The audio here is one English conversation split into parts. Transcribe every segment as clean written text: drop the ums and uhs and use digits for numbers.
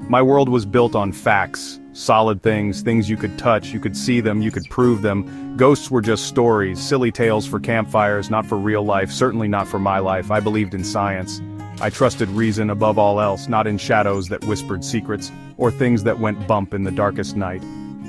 My world was built on facts, solid things, things you could touch, you could see them, you could prove them. Ghosts were just stories, silly tales for campfires, not for real life, certainly not for my life. I believed in science. I trusted reason above all else, not in shadows that whispered secrets, or things that went bump in the darkest night.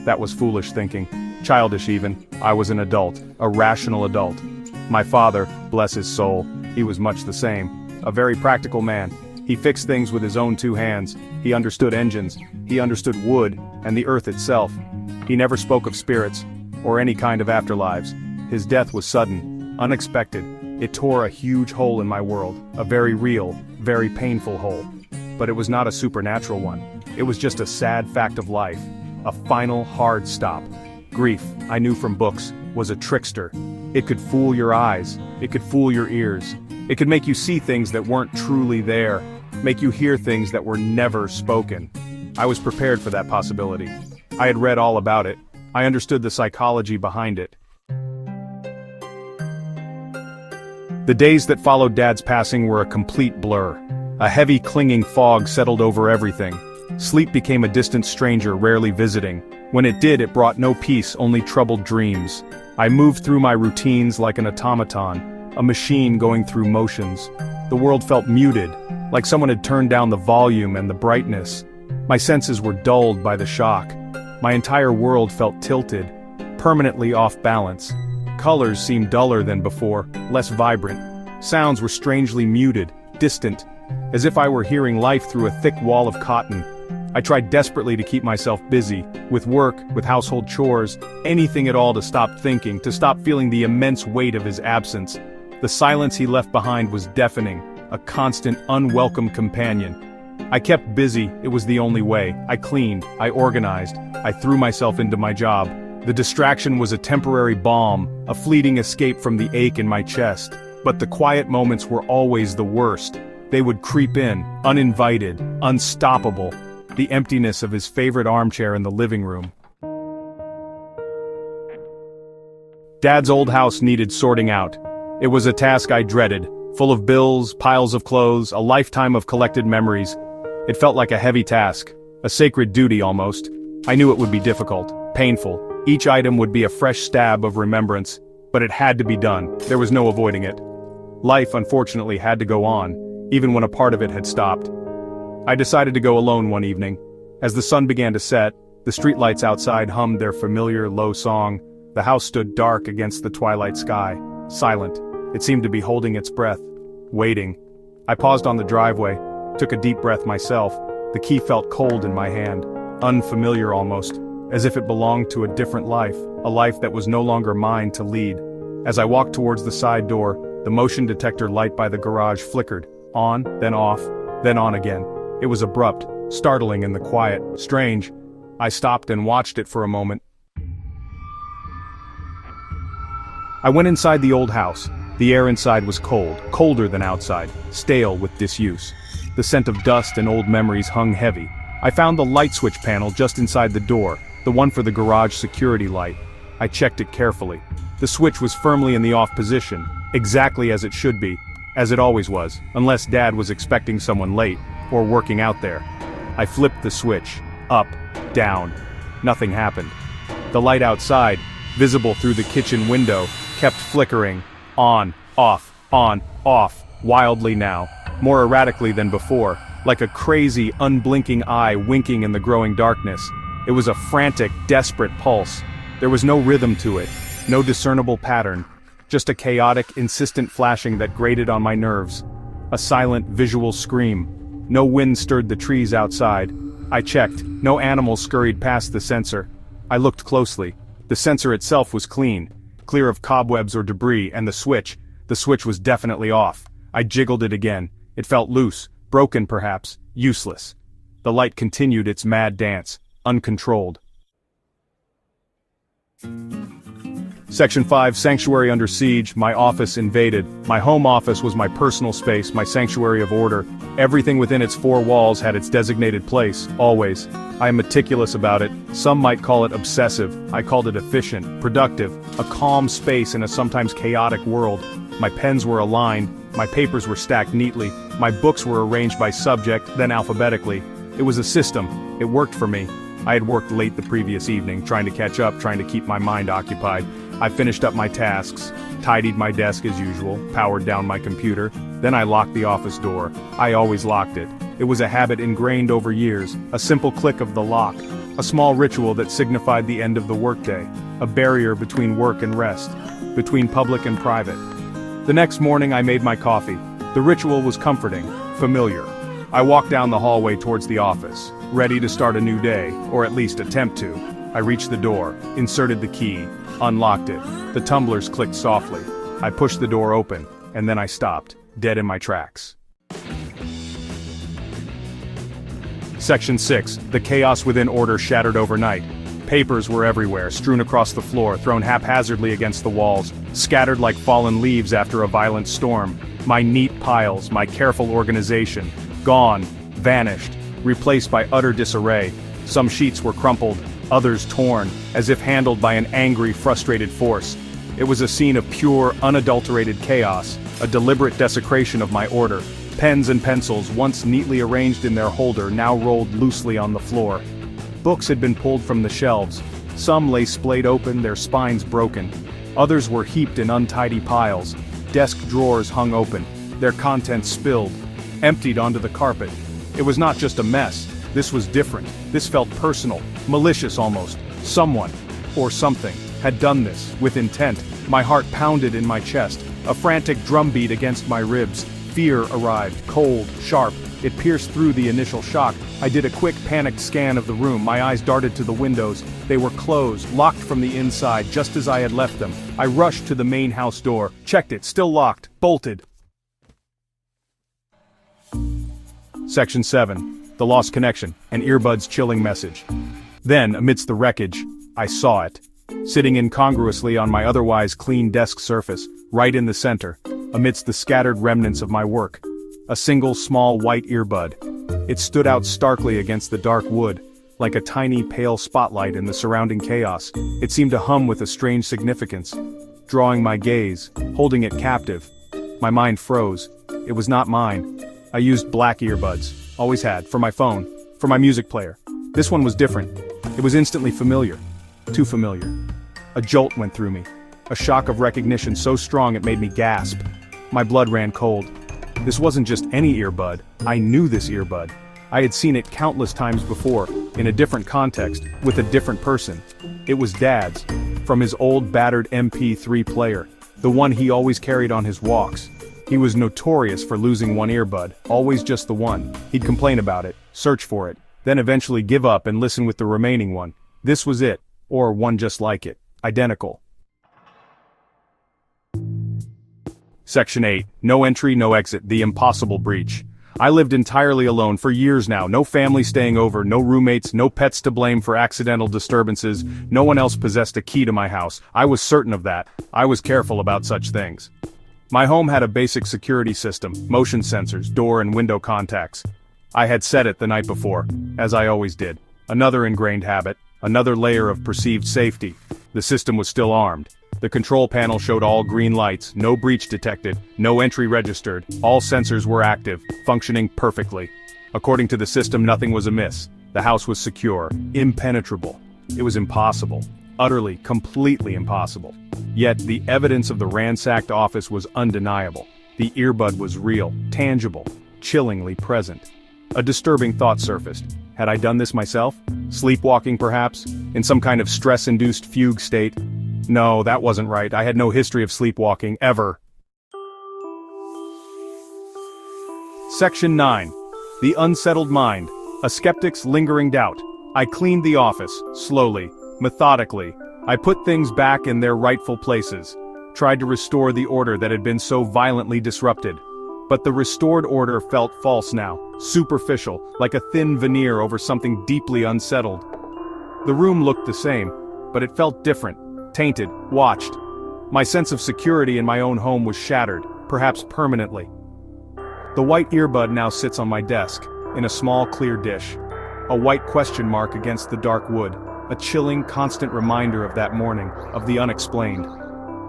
That was foolish thinking, childish even. I was an adult, a rational adult. My father, bless his soul, he was much the same. A very practical man. He fixed things with his own two hands. He understood engines. He understood wood and the earth itself. He never spoke of spirits or any kind of afterlives. His death was sudden, unexpected. It tore a huge hole in my world, a very real, very painful hole. But it was not a supernatural one. It was just a sad fact of life, a final hard stop. Grief, I knew from books, was a trickster. It could fool your eyes. It could fool your ears. It could make you see things that weren't truly there. Make you hear things that were never spoken. I was prepared for that possibility. I had read all about it. I understood the psychology behind it. The days that followed Dad's passing were a complete blur. A heavy clinging fog settled over everything. Sleep became a distant stranger rarely visiting. When it did, it brought no peace, only troubled dreams. I moved through my routines like an automaton, a machine going through motions. The world felt muted, like someone had turned down the volume and the brightness. My senses were dulled by the shock. My entire world felt tilted, permanently off balance. Colors seemed duller than before, less vibrant. Sounds were strangely muted, distant, as if I were hearing life through a thick wall of cotton. I tried desperately to keep myself busy, with work, with household chores, anything at all to stop thinking, to stop feeling the immense weight of his absence. The silence he left behind was deafening, a constant, unwelcome companion. I kept busy, it was the only way. I cleaned, I organized, I threw myself into my job. The distraction was a temporary balm, a fleeting escape from the ache in my chest. But the quiet moments were always the worst. They would creep in, uninvited, unstoppable. The emptiness of his favorite armchair in the living room. Dad's old house needed sorting out. It was a task I dreaded, full of bills, piles of clothes, a lifetime of collected memories. It felt like a heavy task, a sacred duty almost. I knew it would be difficult, painful. Each item would be a fresh stab of remembrance, but it had to be done. There was no avoiding it. Life, unfortunately, had to go on, even when a part of it had stopped. I decided to go alone one evening. As the sun began to set, the streetlights outside hummed their familiar low song. The house stood dark against the twilight sky, silent. It seemed to be holding its breath, waiting. I paused on the driveway, took a deep breath myself. The key felt cold in my hand, unfamiliar almost, as if it belonged to a different life, a life that was no longer mine to lead. As I walked towards the side door, the motion detector light by the garage flickered, on, then off, then on again. It was abrupt, startling in the quiet, strange. I stopped and watched it for a moment. I went inside the old house. The air inside was cold, colder than outside, stale with disuse. The scent of dust and old memories hung heavy. I found the light switch panel just inside the door, the one for the garage security light. I checked it carefully. The switch was firmly in the off position, exactly as it should be, as it always was, unless Dad was expecting someone late, or working out there. I flipped the switch, up, down. Nothing happened. The light outside, visible through the kitchen window, kept flickering, on, off, wildly now, more erratically than before, like a crazy, unblinking eye winking in the growing darkness. It was a frantic, desperate pulse. There was no rhythm to it, no discernible pattern, just a chaotic, insistent flashing that grated on my nerves. A silent, visual scream. No wind stirred the trees outside. I checked. No animal scurried past the sensor. I looked closely. The sensor itself was clean, clear of cobwebs or debris, and the switch was definitely off. I jiggled it again. It felt loose, broken perhaps, useless. The light continued its mad dance, uncontrolled. Section 5, Sanctuary under siege, my office invaded. My home office was my personal space, my sanctuary of order. Everything within its four walls had its designated place, always. I am meticulous about it. Some might call it obsessive. I called it efficient, productive, a calm space in a sometimes chaotic world. My pens were aligned, my papers were stacked neatly, my books were arranged by subject, then alphabetically. It was a system. It worked for me. I had worked late the previous evening, trying to catch up, trying to keep my mind occupied. I finished up my tasks, tidied my desk as usual, powered down my computer, then I locked the office door. I always locked it. It was a habit ingrained over years, a simple click of the lock, a small ritual that signified the end of the workday, a barrier between work and rest, between public and private. The next morning I made my coffee. The ritual was comforting, familiar. I walked down the hallway towards the office, ready to start a new day, or at least attempt to. I reached the door, inserted the key, unlocked it. The tumblers clicked softly. I pushed the door open, and then I stopped, dead in my tracks. Section 6. The chaos within order shattered overnight. Papers were everywhere, strewn across the floor, thrown haphazardly against the walls, scattered like fallen leaves after a violent storm. My neat piles, my careful organization, gone, vanished, replaced by utter disarray. Some sheets were crumpled, others torn, as if handled by an angry, frustrated force. It was a scene of pure, unadulterated chaos, a deliberate desecration of my order. Pens and pencils, once neatly arranged in their holder, now rolled loosely on the floor. Books had been pulled from the shelves. Some lay splayed open, their spines broken. Others were heaped in untidy piles. Desk drawers hung open, their contents spilled, emptied onto the carpet. It was not just a mess. This was different. This felt personal, malicious almost. Someone, or something, had done this, with intent. My heart pounded in my chest, a frantic drumbeat against my ribs. Fear arrived, cold, sharp. It pierced through the initial shock. I did a quick, panicked scan of the room. My eyes darted to the windows. They were closed, locked from the inside, just as I had left them. I rushed to the main house door, checked it, still locked, bolted. Section 7. The lost connection, an Earbud's chilling message. Then, amidst the wreckage, I saw it. Sitting incongruously on my otherwise clean desk surface, right in the center, amidst the scattered remnants of my work. A single small white earbud. It stood out starkly against the dark wood, like a tiny pale spotlight in the surrounding chaos. It seemed to hum with a strange significance, drawing my gaze, holding it captive. My mind froze. It was not mine. I used black earbuds, always had, for my phone, for my music player. This one was different. It was instantly familiar. Too familiar. A jolt went through me. A shock of recognition so strong it made me gasp. My blood ran cold. This wasn't just any earbud. I knew this earbud. I had seen it countless times before, in a different context, with a different person. It was Dad's, from his old battered MP3 player, the one he always carried on his walks. He was notorious for losing one earbud, always just the one. He'd complain about it, search for it, then eventually give up and listen with the remaining one. This was it, or one just like it, identical. Section 8. No entry, no exit, the impossible breach. I lived entirely alone for years now, no family staying over, no roommates, no pets to blame for accidental disturbances, no one else possessed a key to my house. I was certain of that. I was careful about such things. My home had a basic security system, motion sensors, door and window contacts. I had set it the night before, as I always did. Another ingrained habit, another layer of perceived safety. The system was still armed. The control panel showed all green lights, no breach detected, no entry registered, all sensors were active, functioning perfectly. According to the system, nothing was amiss. The house was secure, impenetrable. It was impossible. Utterly, completely impossible. Yet, the evidence of the ransacked office was undeniable. The earbud was real, tangible, chillingly present. A disturbing thought surfaced. Had I done this myself? Sleepwalking, perhaps? In some kind of stress-induced fugue state? No, that wasn't right. I had no history of sleepwalking, ever. Section 9. The unsettled mind. A skeptic's lingering doubt. I cleaned the office, slowly, methodically. I put things back in their rightful places. Tried to restore the order that had been so violently disrupted. But the restored order felt false now, superficial, like a thin veneer over something deeply unsettled. The room looked the same, but it felt different. Tainted, watched. My sense of security in my own home was shattered, perhaps permanently. The white earbud now sits on my desk, in a small clear dish. A white question mark against the dark wood, a chilling, constant reminder of that morning, of the unexplained.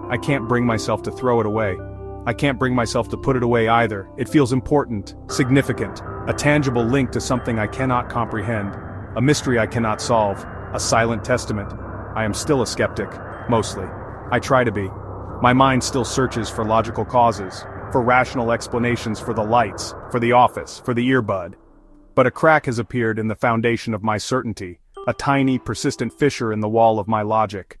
I can't bring myself to throw it away. I can't bring myself to put it away either. It feels important, significant, A tangible link to something I cannot comprehend. A mystery I cannot solve. A silent testament. I am still a skeptic. Mostly. I try to be. My mind still searches for logical causes, for rational explanations for the lights, for the office, for the earbud. But a crack has appeared in the foundation of my certainty, a tiny, persistent fissure in the wall of my logic.